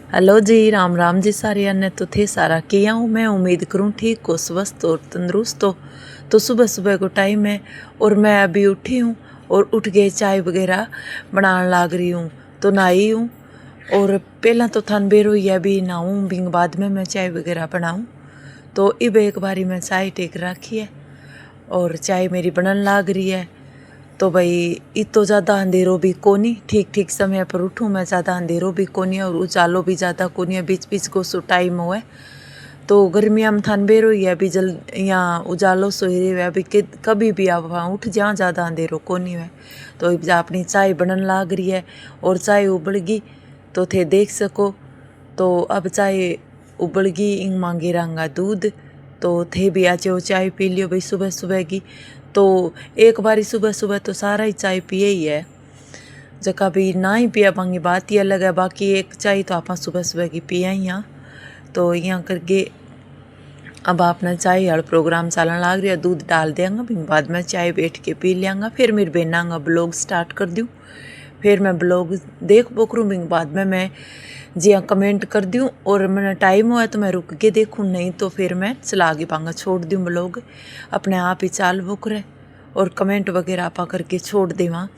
Hello जी, राम राम जी सारिया ने। तो थे सारा किया हूँ, मैं उम्मीद करूँ ठीक हो, स्वस्थ और तंदुरुस्त हो। तो सुबह सुबह को टाइम है और मैं अभी उठी हूँ और उठ के चाय वगैरह बनाने लाग रही हूँ। तो नहाई हूँ और पहला तो थन बेर हुई है, अभी नहाऊँ बिंग बाद में मैं चाय वगैरह बनाऊँ। तो इब एक बारी मैं चाय टेक रखी है और चाय मेरी बनन लाग रही है। तो भाई इतो ज़्यादा अंधेरों भी कोनी, ठीक ठीक समय पर उठूँ मैं, ज़्यादा अंधेरों भी कोनी और उजालो भी ज़्यादा कोनी है, बीच बीच को सो टाइम हुआ है। तो गर्मिया में थान बेर हुई है अभी, जल यहाँ उजालो सो ही रही है अभी, कभी भी आप वहाँ उठ जहाँ ज़्यादा अंधेरों कोनी है। तो अपनी चाय बनन लाग रही है और चाय उबल गई तो थे देख सको। तो अब चाय उबल गई, इंग मांगे रंगा दूध। तो थे भी आज वो चाय पी लियो भाई सुबह सुबह की। तो एक बारी सुबह सुबह तो सारा ही चाय पिए ही है, जका भी ना ही पिया पाएंगे बात ही अलग है। बाकी एक चाय तो आप सुबह सुबह की पिया ही यहाँ। तो यहाँ करके अब अपना चाय वाला प्रोग्राम चलन लग रहा, दूध डाल देंगे फिर बाद में चाय बैठ के पी लेंगे। फिर मेरे बहना ब्लॉग स्टार्ट कर दूँ, फिर मैं ब्लॉग देख बोकरूँ बिंग बाद में मैं जी हाँ कमेंट कर दूँ। और मैंने टाइम हुआ तो मैं रुक के देखूँ, नहीं तो फिर मैं चला के पाऊँगा, छोड़ दूँ ब्लॉग अपने आप ही चाल बुक रहे और कमेंट वगैरह आपा करके छोड़ दे वहाँ।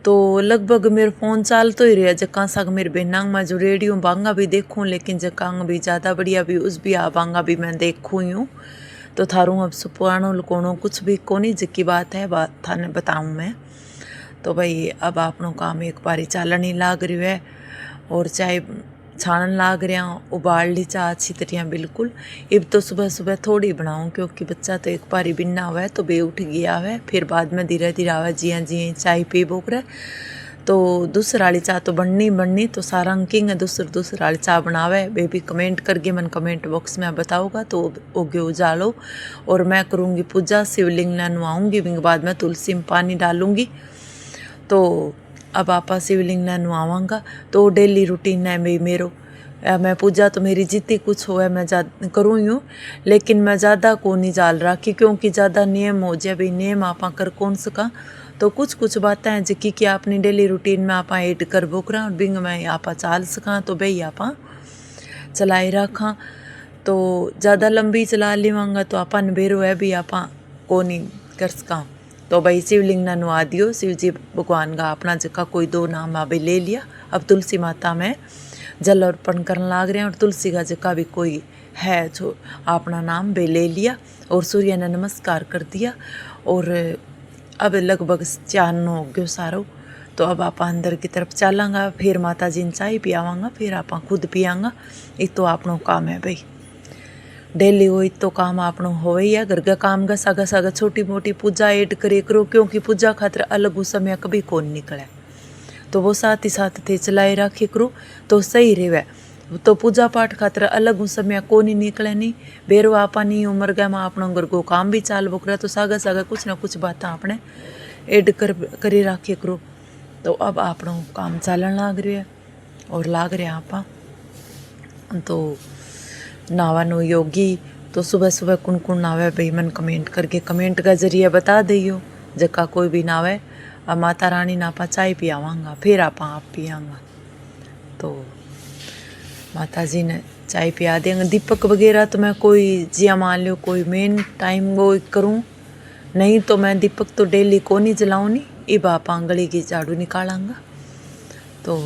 तो लगभग मेरे फ़ोन चाल तो ही रहा जक्का साग मेरे बहना में जो रेडियो बांगा भी देखूँ, लेकिन जक्का भी ज़्यादा बढ़िया भी उस भी आ बांगा भी मैं देखूँ यूँ। तो थारूँ अब सुपुरानो लुकोनो कुछ भी कोनी जिक्की बात है, बात थाने बताऊँ मैं। तो भाई अब आपनों काम एक बारी चालन ही लाग रही है और चाय छानन लाग रहा, उबाल ली चाह अच्छी तरह बिल्कुल। अब तो सुबह सुबह थोड़ी बनाऊँ क्योंकि बच्चा तो एक बारी बिना हुआ है तो बे उठ गया है, फिर बाद में धीरे धीरे आवा जिया जिया चाय पी बोक रहे। तो दूसरा वाली चाह तो बननी बननी, तो सारा किंग है दूसरा वाली चाह बनावे वे भी कमेंट करके मन कमेंट बॉक्स में बताऊँगा तो ओगे उजालो। और मैं करूँगी पूजा, शिवलिंग ने नवाऊँगी, बिंग बाद में तुलसी में पानी डालूँगी। तो अब आपा शिवलिंग ने नवावांगा तो डेली रूटीन है मेरो। मैं पूजा तो मेरी जितनी कुछ हो है मैं करूँ यूँ, लेकिन मैं ज़्यादा को नहीं जाल रखी क्योंकि ज़्यादा नियम हो जाए भाई, नियम आपा कर कौन सका। तो कुछ कुछ बातें हैं जिकी कि अपनी डेली रूटीन में आपा ऐड कर बोकरा और बिंग में आपा चाल सका तो भाई आपा चलाई रखा। तो ज़्यादा लंबी चला लेवांगा तो आपा नबेरो है भी आपा को नहीं कर सका। तो भाई शिवलिंग ने नुआ दियो, शिव जी भगवान का अपना जगह कोई दो नाम अभी ले लिया। अब तुलसी माता में जल अर्पण करने लाग रहे हैं और तुलसी का जगह भी कोई है जो अपना नाम बे ले लिया और सूर्य ने नमस्कार कर दिया। और अब लगभग चान हो गयो सारो। तो अब आप अंदर की तरफ चलांगा, फिर माता जी ने चाय पियावांगा, फिर आप खुद पियांगा। ये तो आपनों काम है भाई, डेली हो तो काम आपनो हो ही है। घर का काम का सागा सागा छोटी मोटी पूजा ऐड करे करो क्योंकि पूजा खातर अलग उस समय कभी कौन निकले, तो वो साथ ही साथ थे चलाए रखे करो तो सही रहे। तो पूजा पाठ खातर अलग उस समय कौन ही निकले नहीं, बेरो आपा नहीं उम्र गया माँ अपना घर को काम भी चाल बोकरा, तो सागा सागा कुछ ना कुछ बातें आपने ऐड करे रखे करो। तो अब आपनो काम चालन लाग रही है और लाग रहे आपा। तो नावानो योगी तो सुबह सुबह कुन कुन नावे भाई मन कमेंट करके कमेंट का जरिए बता दियो। जका कोई भी नावे अब माता रानी ना आपा चाय पियावांगा, फिर आप पियांगा। तो माता जी ने चाय पिया देंगे। दीपक वगैरह तो मैं कोई जिया मान लो कोई मेन टाइम वो करूँ, नहीं तो मैं दीपक तो डेली को नहीं जलाऊँ नहीं। इब आप गली की झाड़ू निकालांगा। तो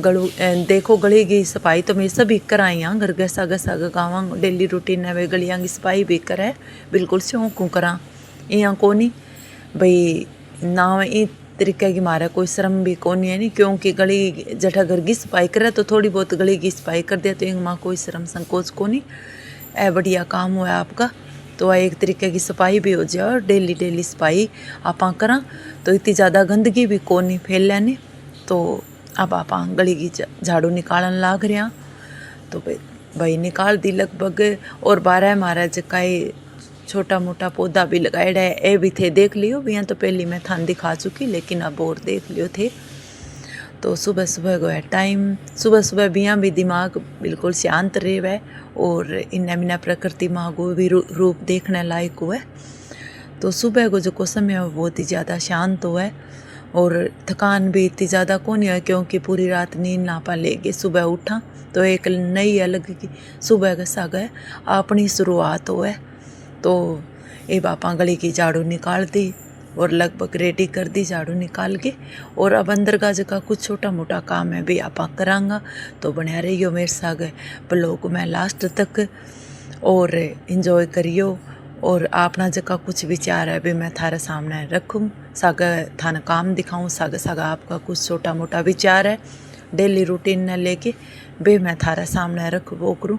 गलू देखो गली की सफाई तो मैं सभी कराई हाँ, घर गसा गसा गाँव डेली रूटीन है वे गलियाँ की सफाई भी करे बिल्कुल शौक करा। यहाँ को नहीं भाई ना ई तरीके की मारे कोई शर्म भी को नहीं है नहीं, क्योंकि गली जठा घर की सफाई करे तो थोड़ी बहुत गली की सफाई कर दे तो इन माँ कोई शर्म संकोच को नहीं। ए बढ़िया काम हुआ आपका। तो एक तरीके की सफाई भी हो जाए और डेली डेली सफाई आप करा तो इतनी ज़्यादा गंदगी भी को नहीं फैल लेनी। तो अब आप गली की झाड़ू निकालन लाग रहे। तो भाई निकाल दी लगभग, और 12 मारा जकाई छोटा मोटा पौधा भी लगाएड़ा है ए भी थे देख लियो भी, तो पहली मैं थान दिखा चुकी लेकिन अब और देख लियो थे। तो सुबह सुबह को है टाइम, सुबह सुबह भी दिमाग बिल्कुल शांत रहे है और इन्ना मिना प्रकृति माँ को भी रूप देखने लायक हुआ है। तो सुबह को जो समय है बहुत ही ज़्यादा शांत हुआ है और थकान भी इतनी ज़्यादा को नहीं है क्योंकि पूरी रात नींद ना पा लेगी। सुबह उठा तो एक नई अलग की सुबह का सा गए अपनी शुरुआत हो है। तो ये बापा गली की झाड़ू निकाल दी और लगभग रेडी कर दी झाड़ू निकाल के। और अब अंदर का जगह कुछ छोटा मोटा काम है भी आप करांगा। तो बनया रहियो मेरे साथ ब्लॉग में लास्ट तक और इंजॉय करियो। और अपना जगह कुछ विचार है भी मैं थारे सामने रखूँ, साग थाना काम दिखाऊँ, साग साग आपका कुछ छोटा मोटा विचार है डेली रूटीन ने लेके बे मैं थारे सामने रख वो करूँ।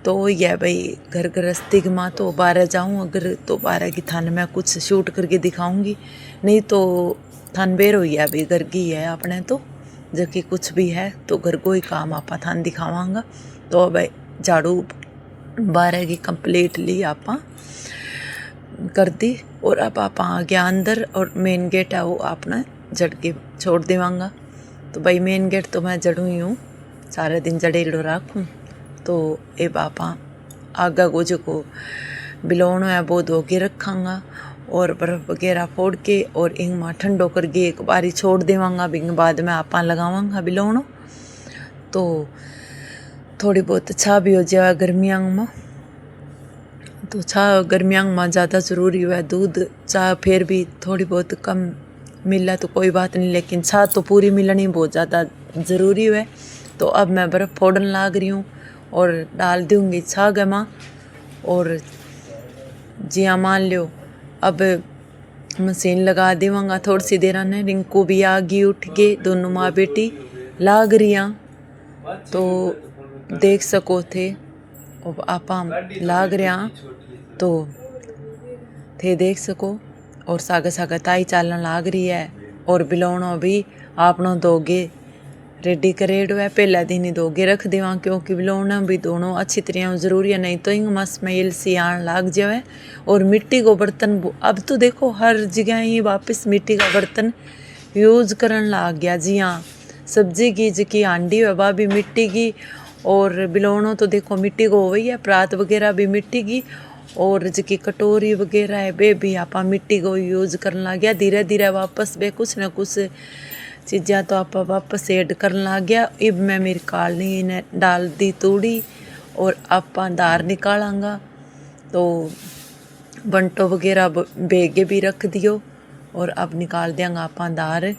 तो यह भाई घर गृहस्थी माँ तो बारह जाऊँ अगर तो बारह की थान मैं कुछ शूट करके दिखाऊंगी, नहीं तो थान बेर हो है अभी घर की है अपने तो जबकि कुछ भी है तो घर को ही काम आपा थान दिखावांगा। तो भाई झाड़ू 12 की कंप्लीटली आपा कर दी और अब आप आ गया अंदर और मेन गेट है वो आपने जड़ के छोड़ देवांगा। तो भाई मेन गेट तो मैं जड़ू ही हूँ, सारे दिन जड़ेड़ो रखूँ। तो ये बापा आगा गोजो को बिलोनो है वो धो के रखांगा और बर्फ़ वगैरह फोड़ के और इंग माँ ठंडो करके एक बारी छोड़ देवांगा। बिंग बाद में आपा लगावांगा बिलोनो तो थोड़ी बहुत छा भी हो जाए गर्मियाँ में। तो छा गर्मियाँ में ज़्यादा ज़रूरी है दूध चाह फिर भी थोड़ी बहुत कम मिला तो कोई बात नहीं, लेकिन छा तो पूरी मिलनी बहुत ज़्यादा ज़रूरी है। तो अब मैं बर्फ़ फोड़न लाग रही हूँ और डाल दूँगी छा गमा। और जी हाँ मान लो अब मशीन लगा देवांगा थोड़ी सी देर ने। रिंकू भी आ गई उठ के, दोनों माँ बेटी लाग रही तो देख सको थे और आप लाग रहा तो थे देख सको। और साग साग ताई चालन लाग रही है और बिलोनो भी आपनों दोगे रेडी करेडो है। पहला दिन ही दोगे रख देवा क्योंकि बिलोना भी दोनों अच्छी तरह ज़रूरी है, नहीं तो इंग मस स्मेल सी आन लाग जाए। और मिट्टी को बर्तन अब तो देखो हर जगह ही वापस मिट्टी का बर्तन यूज़ करन लाग गया। जी हाँ, सब्जी की जकी हांडी है वह भी मिट्टी की और बिलोनो तो देखो मिट्टी को हो गई है, प्रात वगैरह भी मिट्टी की और जकी कटोरी वगैरह है बे भी आपा मिट्टी को यूज़ करने लग गया। धीरे धीरे वापस बे कुछ ना कुछ चीज़ें तो आप वापस ऐड करने लग गया। अब मैं मेरी कालनी ने डाल दी तूड़ी और आपा दार निकालांगा। तो बंटो वगैरह बेगे भी रख दियो और अब निकाल देंगे आपा दार।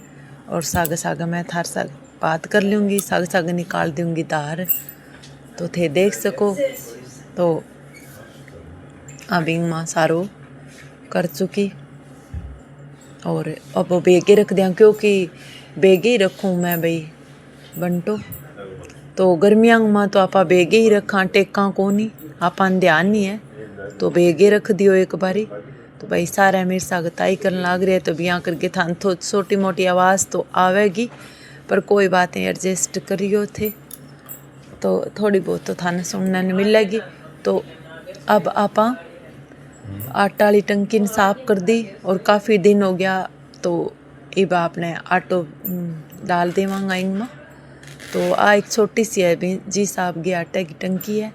और साग साग मैं थार साग बात कर लूँगी, साग साग निकाल दूँगी दार तो थे देख सको। तो अभी माँ सारो कर चुकी और अब बेगे रख दिया क्योंकि बेगे ही रखूँ मैं भाई बंटो। तो गर्मियाँ में तो आपा बेगे ही रखा टेका को नहीं आपा ध्यान नहीं है तो बेगे रख दियो एक बारी। तो भाई सारा मेरे साग ताई करने लाग रहे तो बिया करके थान तो छोटी मोटी आवाज़ तो आवेगी पर कोई बात नहीं एडजस्ट करियो थे तो थोड़ी बहुत तो थाने सुनने ने मिलेगी। तो अब आपा आटा वाली टंकी साफ कर दी और काफ़ी दिन हो गया तो अब आपने आटो डाल देवांगा इनमें। तो आ एक छोटी सी है भी जी साहब की आटे की टंकी है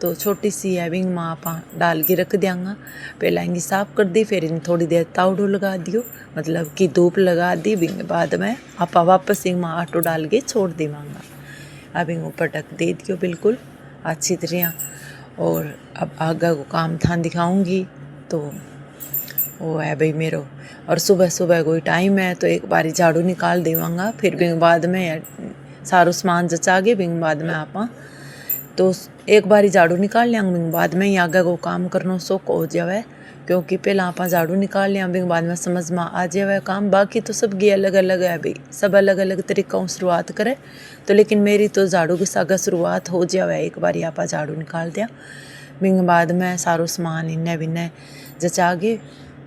तो छोटी सी है विंग में आप डाल के रख देंगे। पहला इनकी साफ कर दी फिर इन थोड़ी देर तावड़ो लगा दियो मतलब कि धूप लगा दी विंग बाद में आप वापस इनमें आटो डाल के छोड़ देवांगा। अब इन ऊपर ढक दे दियो बिल्कुल अच्छी तरह। और अब आगे को काम था दिखाऊंगी तो वो है भाई मेरो। और सुबह सुबह कोई टाइम है तो एक बारी झाड़ू निकाल देवांगा फिर विंग बाद में सारो सामान जचा के विंग बाद में आप तो एक बारी झाड़ू निकाल लिया बिंग बाद में ही आगे को काम करना सौख हो जाए क्योंकि पहला आप झाड़ू निकाल लिया बिंग बाद में समझ में आ जाए काम। बाकी तो सबकी अलग अलग है भाई, सब अलग अलग तरीक़ों शुरुआत करे तो लेकिन मेरी तो झाड़ू के साथ शुरुआत हो जाए। एक बारी आप झाड़ू निकाल दिया बिंग बाद में सारो सामान इन्हें बिन्ने जचा के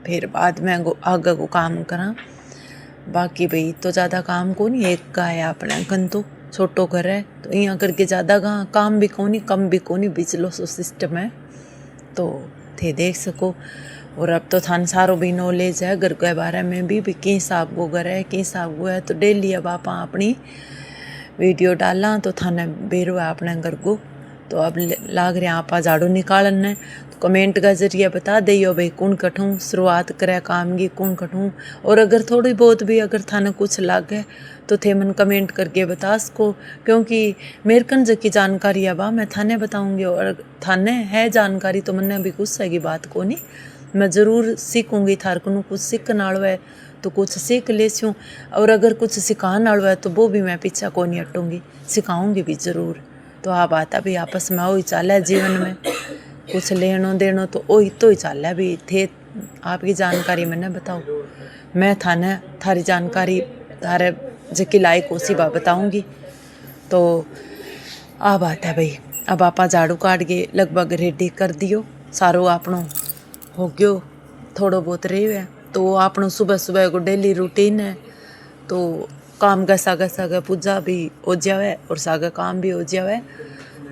फिर बाद में आगे को काम करा। बाकी भाई तो ज़्यादा काम को नहीं, एक का है अपने कन तो छोटो घर है तो यहाँ करके ज़्यादा काम भी को नहीं कम भी को नहीं बिचलो सो सिस्टम है तो थे देख सको। और अब तो थान सारो भी नॉलेज है घर के बारे में भी कहीं हिसाब को घर है कहीं हिसाब को है तो डेली अब आप अपनी वीडियो डाला तो थाने बेरो है अपने घर को तो अब लाग रहे आपा झाड़ू निकालने। तो कमेंट का जरिए बता दियो भाई कौन कठूँ शुरुआत करे काम की कौन कठूँ। और अगर थोड़ी बहुत भी अगर थाने कुछ लागे तो थे मन कमेंट करके बता सको, क्योंकि मेरे कन जकी जानकारी है मैं थाने बताऊँगी। और थाने है जानकारी तो मैंने अभी गुस्से की बात को नहीं, मैं ज़रूर सीखूँगी। थार को कुछ सीखने वालों है तो कुछ सीख लेसूँ, और अगर कुछ सिखाने वालों है तो वो भी मैं पीछा को नहीं हटूँगी, सिखाऊँगी भी ज़रूर। तो आप आता भी आपस में वही चाल है जीवन में, कुछ लेनो देनो तो वही तो ही चाल है भी। थे आपकी जानकारी मैंने बताओ, मैं थाने थारी जानकारी थारे जकी लायक उसी बात बताऊँगी। तो आ बात है भाई, अब आपा झाड़ू काट के लगभग रेडी कर दियो, सारो आपनो हो गयो, थोड़ो बहुत रही है। तो आपनो सुबह सुबह को डेली रूटीन है, तो काम का सागा सागा पूजा भी हो जावे और सागा काम भी हो जावे,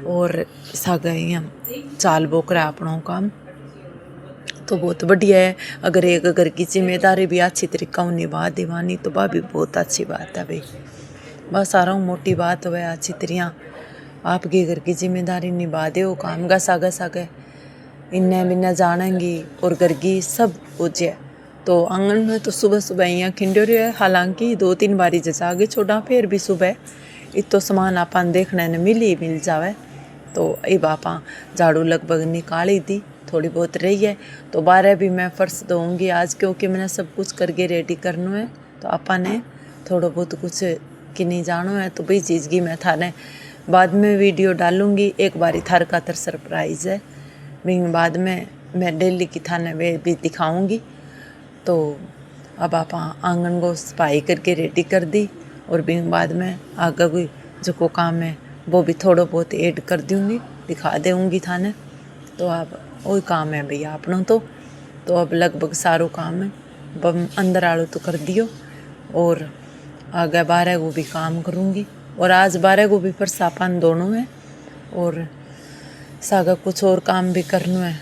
और सागा यहाँ चाल बोकरा अपनों काम तो बहुत बढ़िया है। अगर एक घर की जिम्मेदारी भी अच्छी तरीका निभा दीवानी तो वह भी बहुत अच्छी बात है भाई। बस सारा मोटी बात वह अच्छी तरह आपके घर की जिम्मेदारी निभा दे, वो काम का सागा सागा इन्ने बिन्ने जानेंगी और घर की सब हो जाए। तो आंगन में तो सुबह सुबह यहाँ खिंडो रही है, हालांकि 2-3 बारी जैसा आगे छोड़ा फिर भी सुबह इतो सामान अपन देखने ने मिल जावे। तो अब आपा झाड़ू लगभग निकाली दी, थोड़ी बहुत रही है। तो 12 भी मैं फर्श दूँगी आज, क्योंकि मैंने सब कुछ करके रेडी करना है। तो आपा ने थोड़ा बहुत कुछ कि नहीं जानो है, तो भाई चीज़ की मैं थाने बाद में वीडियो डालूँगी। एक बारी थार का तर सरप्राइज़ है, बाद में मैं डेली की थाने वे भी दिखाऊँगी। तो अब आप आंगन को सफाई करके रेडी कर दी, और भी बाद में आगे कोई जो को काम है वो भी थोड़ा बहुत ऐड कर दूँगी, दिखा दूँगी थाने। तो अब वही काम है भैया अपनों तो अब लगभग सारो काम है, अब अंदर आलो तो कर दियो, और आगे 12 को भी काम करूँगी। और आज 12 को भी फरसापान दोनों है, और सागा कुछ और काम भी करना है।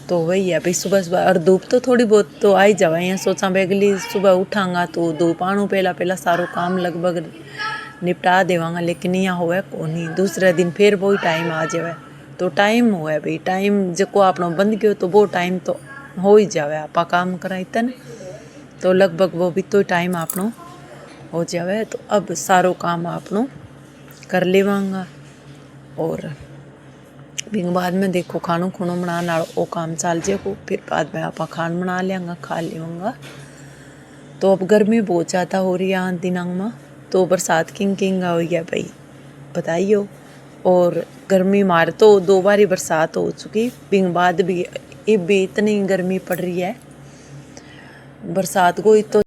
तो वही है भाई, सुबह सुबह और धूप तो थोड़ी बहुत तो आ ही जावा। यहाँ सोचा अगली सुबह उठांगा तो धूप आणु पहला सारो काम लगभग निपटा देवांगा, लेकिन यहाँ होवे को नहीं। दूसरे दिन फिर वही टाइम आ जावे, तो टाइम होवे भाई, टाइम जो आपनो बंद गयो तो वो टाइम तो हो ही जावे। आपा काम कराई तन तो लगभग वो भी तो टाइम आपनो हो जावे। तो अब सारो काम आपनो कर लेवांगा, और बाद में देखो खानो खुनो बनाना वो काम चल जाएगा, फिर बाद में आप खान बना लेंगा खा लेंगा। तो अब गर्मी बहुत ज़्यादा हो रही है दिनांग में, तो बरसात किंग हो गया भाई बताइयो। और गर्मी मार तो 2 बारी बरसात हो चुकी, बिंग बाद भी इतनी गर्मी पड़ रही है बरसात को। तो